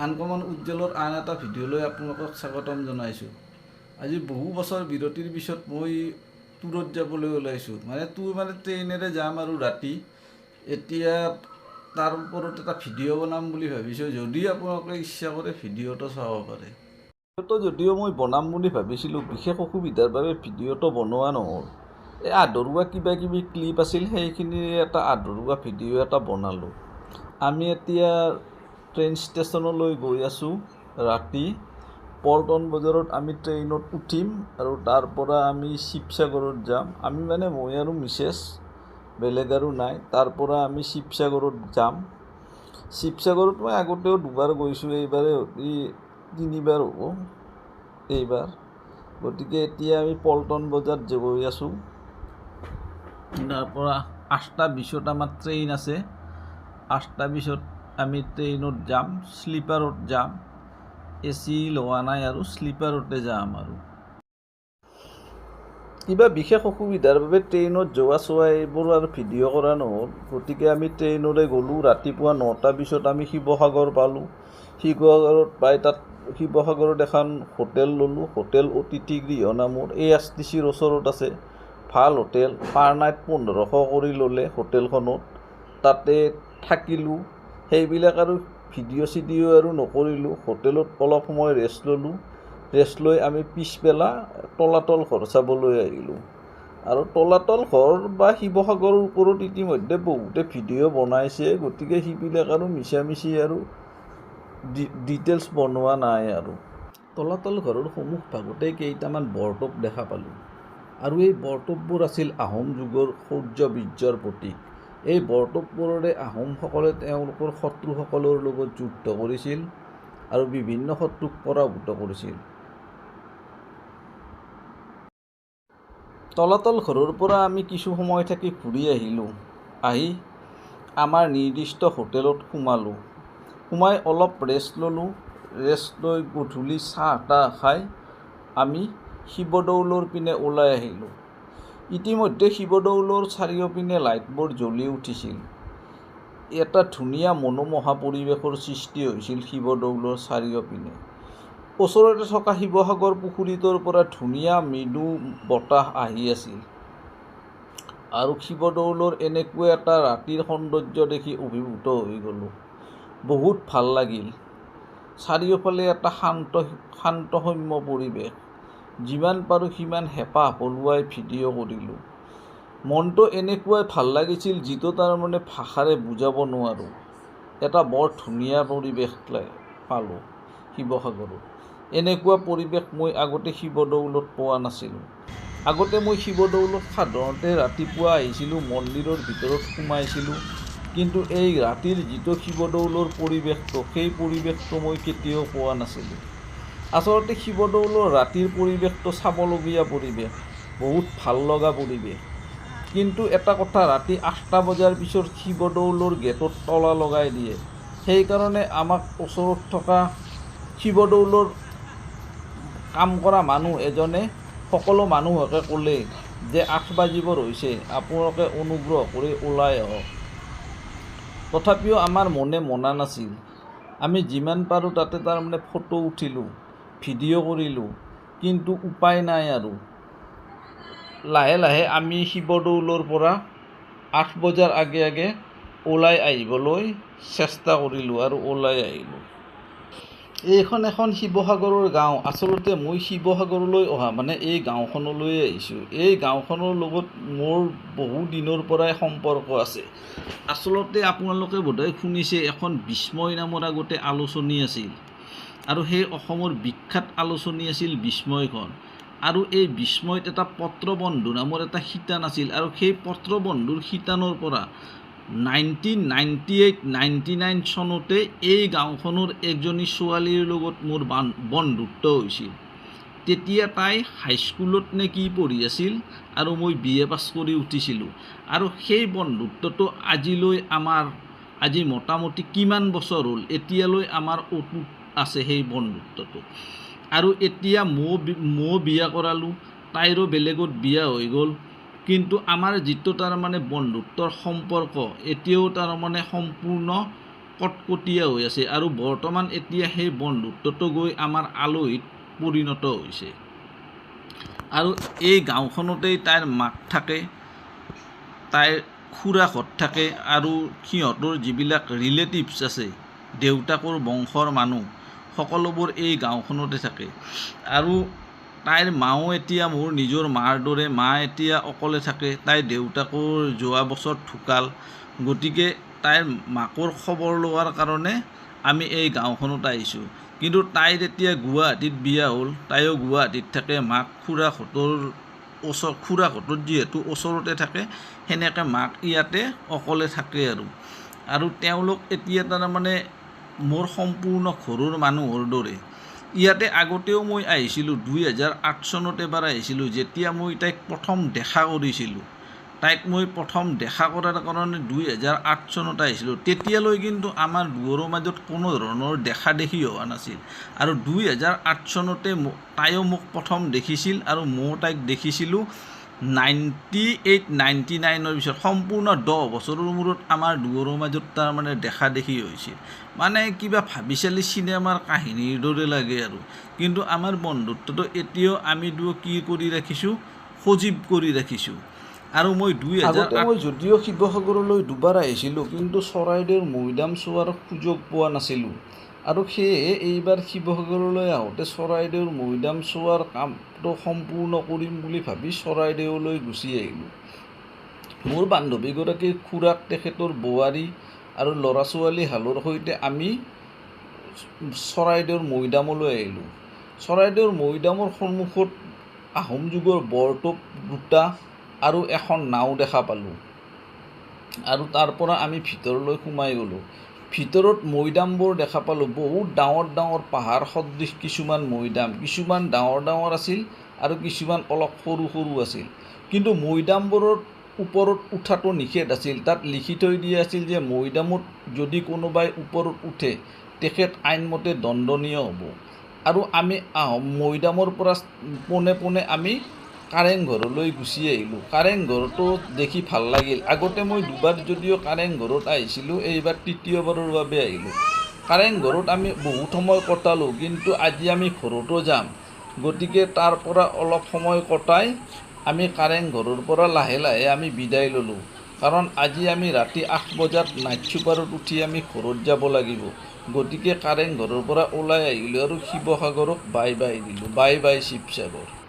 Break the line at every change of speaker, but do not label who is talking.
Uncommon উজ্জ্বলৰ আন এটা ভিডিঅ'লৈ আপোনালোকক স্বাগতম জনাইছোঁ। আজি বহু বছৰ বিৰতিৰ পিছত মই ট্যুৰত যাবলৈ ওলাইছোঁ। মানে ট্ৰেইনেৰে যাম আৰু ৰাতি। এতিয়া তাৰ ওপৰত এটা ভিডিঅ' বনাম বুলি ভাবিছোঁ। যদি আপোনালোকে ইচ্ছা কৰে ভিডিঅ'টো চাব পাৰে। ভিডিঅ'টো যদিও মই বনাম বুলি ভাবিছিলোঁ, বিশেষ অসুবিধাৰ বাবে ভিডিঅ'টো বনোৱা নহ'ল। এই আধৰুৱা কিবা কিবি ক্লিপ আছিল, সেইখিনিৰে এটা আধৰুৱা ভিডিঅ' এটা বনালোঁ। আমি এতিয়া ট্ৰেইন ষ্টেচনলৈ গৈ আছোঁ। ৰাতি পল্টন বজাৰত আমি ট্ৰেইনত উঠিম আৰু তাৰ পৰা আমি শিৱসাগৰত যাম। মই আৰু মিছেছ, বেলেগ আৰু নাই। তাৰ পৰা আমি শিৱসাগৰত যাম। শিৱসাগৰত মই আগতেও দুবাৰ গৈছোঁ, এইবাৰে তিনিবাৰ হ'ব এইবাৰ। গতিকে এতিয়া আমি পল্টন বজাৰত গৈ আছোঁ। তাৰ পৰা 8:20 আমাৰ ট্ৰেইন আছে। 8:20 আমি ট্ৰেইনত যাম, শ্লিপাৰত যাম। AC লোৱা নাই আৰু শ্লিপাৰতে যাম আৰু। কিবা বিশেষ অসুবিধাৰ বাবে ট্ৰেইনত যোৱা চোৱা এইবোৰ আৰু ভিডিঅ' কৰা নহ'ল। গতিকে আমি ট্ৰেইনৰে গ'লোঁ। ৰাতিপুৱা 9:20 আমি শিৱসাগৰ পালোঁ। শিৱসাগৰত পাই তাত শিৱসাগৰত এখন হোটেল ল'লোঁ। হোটেল অতিথি গৃহ নামৰ, ASTCৰ ওচৰত আছে। ভাল হোটেল, পাৰ নাইট 1500 কৰি ল'লে হোটেলখনত। তাতে থাকিলোঁ। সেইবিলাক আৰু ভিডিঅ' আৰু নকৰিলোঁ। হোটেলত অলপ সময় ৰেষ্ট ল'লোঁ। ৰেষ্ট লৈ আমি পিছবেলা তলাতল ঘৰ চাবলৈ আহিলোঁ। আৰু তলাতল ঘৰ বা শিৱসাগৰৰ ওপৰত ইতিমধ্যে বহুতে ভিডিঅ' বনাইছে। গতিকে সেইবিলাক আৰু মিছামিছি আৰু ডিটেইলছ বনোৱা নাই আৰু। তলাতল ঘৰৰ সন্মুখভাগতে কেইটামান বৰটোপ দেখা পালোঁ। আৰু এই বৰটোপবোৰ আছিল আহোম যুগৰ শৌৰ্য বীৰ্যৰ প্ৰতীক। এই বৰটোপবোৰেৰে আহোমসকলে তেওঁলোকৰ শত্ৰুসকলৰ লগত যুদ্ধ কৰিছিল আৰু বিভিন্ন শত্ৰুক পৰাভূত কৰিছিল। তলাতল ঘৰৰ পৰা আমি কিছু সময় থাকি ঘূৰি আহিলোঁ। আহি আমাৰ নিৰ্দিষ্ট হোটেলত সোমালোঁ। সোমাই অলপ ৰেষ্ট ল'লোঁ। ৰেষ্ট লৈ গধূলি চাহ তাহ খাই আমি শিৱদৌলৰ পিনে ওলাই আহিলোঁ। ইতিমধ্যে শিৱদৌলৰ চাৰিওপিনে লাইটবোৰ জ্বলি উঠিছিল। এটা ধুনীয়া মনোমোহা পৰিৱেশৰ সৃষ্টি হৈছিল শিৱদৌলৰ চাৰিওপিনে। ওচৰতে থকা শিৱসাগৰ পুখুৰীটোৰ পৰা ধুনীয়া মৃদু বতাহ আহি আছিল। আৰু শিৱদৌলৰ এনেকুৱা এটা ৰাতিৰ সৌন্দৰ্য দেখি অভিভূত হৈ গ'লোঁ। বহুত ভাল লাগিল। চাৰিওফালে এটা শান্তসৌম্য পৰিৱেশ। যিমান পাৰোঁ সিমান হেঁপাহ পলুৱাই ভিডিঅ' কৰিলোঁ। মনটো এনেকুৱাই ভাল লাগিছিল যিটো ভাষাৰে বুজাব নোৱাৰোঁ। এটা বৰ ধুনীয়া পৰিৱেশ পালোঁ শিৱসাগৰত। এনেকুৱা পৰিৱেশ মই আগতে শিৱদৌলত পোৱা নাছিলোঁ। আগতে মই শিৱদৌলত সাধাৰণতে ৰাতিপুৱা আহিছিলোঁ, মন্দিৰৰ ভিতৰত সোমাইছিলোঁ। কিন্তু এই ৰাতিৰ যিটো শিৱদৌলৰ পৰিৱেশটো, সেই পৰিৱেশটো মই কেতিয়াও পোৱা নাছিলোঁ। আচলতে শিৱদৌলৰ ৰাতিৰ পৰিৱেশটো চাবলগীয়া পৰিৱেশ, বহুত ভাল লগা পৰিৱেশ। কিন্তু এটা কথা, ৰাতি 8টা বজাৰ পিছত শিৱদৌলৰ গেটত তলা লগাই দিয়ে। সেইকাৰণে আমাক ওচৰত থকা শিৱদৌলৰ কাম কৰা মানুহ এজনে সকলো মানুহকে ক'লে যে 8 বাজিব হৈছে, আপোনালোকে অনুগ্ৰহ কৰি ওলাই আহক। তথাপিও আমাৰ মনে মনা নাছিল। আমি যিমান পাৰোঁ তাতে ফটো উঠিলোঁ, ভিডিঅ' কৰিলোঁ। কিন্তু উপায় নাই আৰু। লাহে লাহে আমি শিৱদৌলৰ পৰা 8 বজাৰ আগে আগে ওলাই আহিবলৈ চেষ্টা কৰিলোঁ আৰু ওলাই আহিলোঁ। এইখন এখন শিৱসাগৰৰ গাঁও। আচলতে মই শিৱসাগৰলৈ অহা এই গাঁওখনলৈ আহিছোঁ। এই গাঁওখনৰ লগত মোৰ বহু দিনৰ পৰাই সম্পৰ্ক আছে। আচলতে আপোনালোকে বোধহয় শুনিছে, এখন বিস্ময় নামৰ আগতে আলোচনী আছিল। আৰু সেই অসমৰ বিখ্যাত আলোচনী আছিল বিস্ময়খন। আৰু এই বিস্ময়ত এটা পত্ৰবন্ধু নামৰ এটা শিতান আছিল। আৰু সেই পত্ৰবন্ধুৰ শিতানৰ পৰা 1998-99 চনতে এই গাঁওখনৰ এজনী ছোৱালীৰ লগত মোৰ বন্ধুত্ব হৈছিল। তেতিয়া তাই হাইস্কুলত নে কি পঢ়ি আছিল আৰু মই BA পাছ কৰি উঠিছিলোঁ। আৰু সেই বন্ধুত্বটো আজি মোটামুটি কিমান বছৰ হ'ল, এতিয়ালৈ আমাৰ অটুট আছে সেই বন্ধুত্বটো। আৰু এতিয়া ময়ো বিয়া কৰালোঁ, তাইৰো বেলেগত বিয়া হৈ গ'ল। কিন্তু আমাৰ যিটো বন্ধুত্বৰ সম্পৰ্ক এতিয়াও সম্পূৰ্ণ কটকটীয়া হৈ আছে আৰু বৰ্তমান এতিয়া সেই বন্ধুত্বটো গৈ আমাৰ আলহীত পৰিণত হৈছে। আৰু এই গাঁওখনতেই তাইৰ মাক থাকে, তাইৰ খুৰাহঁত থাকে আৰু সিহঁতৰ যিবিলাক ৰিলেটিভছ আছে, দেউতাকৰ বংশৰ মানুহ, সকলোবোৰ এই গাঁওখনতে থাকে। আৰু তাইৰ মাও এতিয়া মোৰ নিজৰ মাৰ দৰে, মা এতিয়া অকলে থাকে। তাইৰ দেউতাকৰ যোৱা বছৰ ঢুকাল, গতিকে তাইৰ মাকৰ খবৰ লোৱাৰ কাৰণে আমি এই গাঁওখনত আহিছোঁ। কিন্তু তাইৰ এতিয়া গুৱাহাটীত বিয়া হ'ল, তাইও গুৱাহাটীত থাকে। মাক খুৰাহঁতৰ যিহেতু ওচৰতে থাকে, সেনেকৈ মাক ইয়াতে অকলে থাকে। আৰু তেওঁলোক এতিয়া তাৰমানে মোৰ সম্পূৰ্ণ ঘৰৰ মানুহৰ দৰে। ইয়াতে আগতেও মই আহিছিলোঁ, 2008 চনত এবাৰ আহিছিলোঁ, যেতিয়া মই তাইক প্ৰথম দেখা কৰিছিলোঁ। তাইক মই প্ৰথম দেখা কৰাৰ কাৰণে 2008 চনত আহিছিলোঁ। তেতিয়ালৈ কিন্তু আমাৰ দুয়োৰে মাজত কোনো ধৰণৰ দেখা দেখি হোৱা নাছিল। আৰু 2008 চনতে তাইও মোক প্ৰথম দেখিছিল আৰু ময়ো তাইক দেখিছিলোঁ 98-99 পিছত। সম্পূৰ্ণ 10 বছৰৰ মূৰত আমাৰ দুয়োৰে মাজত তাৰমানে দেখা দেখি হৈছিল। মানে কিবা ভাবি চালি চিনেমাৰ কাহিনীৰ দৰে লাগে আৰু। কিন্তু আমাৰ বন্ধুত্বটো এতিয়াও আমি দুয়ো কি কৰি ৰাখিছোঁ, সজীৱ কৰি ৰাখিছোঁ। আৰু মই যদিও শিৱসাগৰলৈ দুবাৰ আহিছিলোঁ, কিন্তু চৰাইদেউৰ মৈদাম চোৱাৰ সুযোগ পোৱা নাছিলোঁ। আৰু সেয়েহে এইবাৰ শিৱসাগৰলৈ আহোঁতে চৰাইদেউৰ মৈদাম চোৱাৰ কামটো সম্পূৰ্ণ কৰিম বুলি ভাবি চৰাইদেউলৈ গুচি আহিলোঁ। মোৰ বান্ধৱীগৰাকীৰ খুৰাক, তেখেতৰ বোৱাৰী আৰু ল'ৰা ছোৱালী হালৰ সৈতে আমি চৰাইদেউৰ মৈদামলৈ আহিলোঁ। চৰাইদেউৰ মৈদামৰ সন্মুখত আহোম যুগৰ বৰতোপ দুটা আৰু এখন নাও দেখা পালোঁ। আৰু তাৰ পৰা আমি ভিতৰলৈ সোমাই গ'লোঁ। ভিতৰত মৈদামবোৰ দেখা পালোঁ। বহুত ডাঙৰ ডাঙৰ পাহাৰ সদৃশ কিছুমান মৈদাম, কিছুমান ডাঙৰ ডাঙৰ আছিল আৰু কিছুমান অলপ সৰু সৰু আছিল। কিন্তু মৈদামবোৰৰ ওপৰত উঠাটো নিষেধ আছিল। তাত লিখি থৈ দিয়া আছিল যে মৈদামত যদি কোনোবাই ওপৰত উঠে, তেখেত আইনমতে দণ্ডনীয় হ'ব। আৰু আমি মৈদামৰ পৰা পোনে পোনে আমি কাৰেংঘৰলৈ গুচি আহিলোঁ। কাৰেংঘৰটো দেখি ভাল লাগিল। আগতে মই দুবাৰ যদিও কাৰেংঘৰত আহিছিলোঁ, এইবাৰ তৃতীয়বাৰৰ বাবে আহিলোঁ। কাৰেংঘৰত আমি বহুত সময় কটালোঁ, কিন্তু আজি আমি ঘৰতো যাম। গতিকে তাৰ পৰা অলপ সময় কটাই আমি কাৰেংঘৰৰ পৰা লাহে লাহে আমি বিদায় ল'লোঁ। কাৰণ আজি আমি ৰাতি 8 বজাত নাইট ছুপাৰত উঠি আমি ঘৰত যাব লাগিব। গতিকে কাৰেংঘৰৰ পৰা ওলাই আহিলোঁ আৰু শিৱসাগৰক বাই বাই দিলোঁ। Bye bye Sivasagar.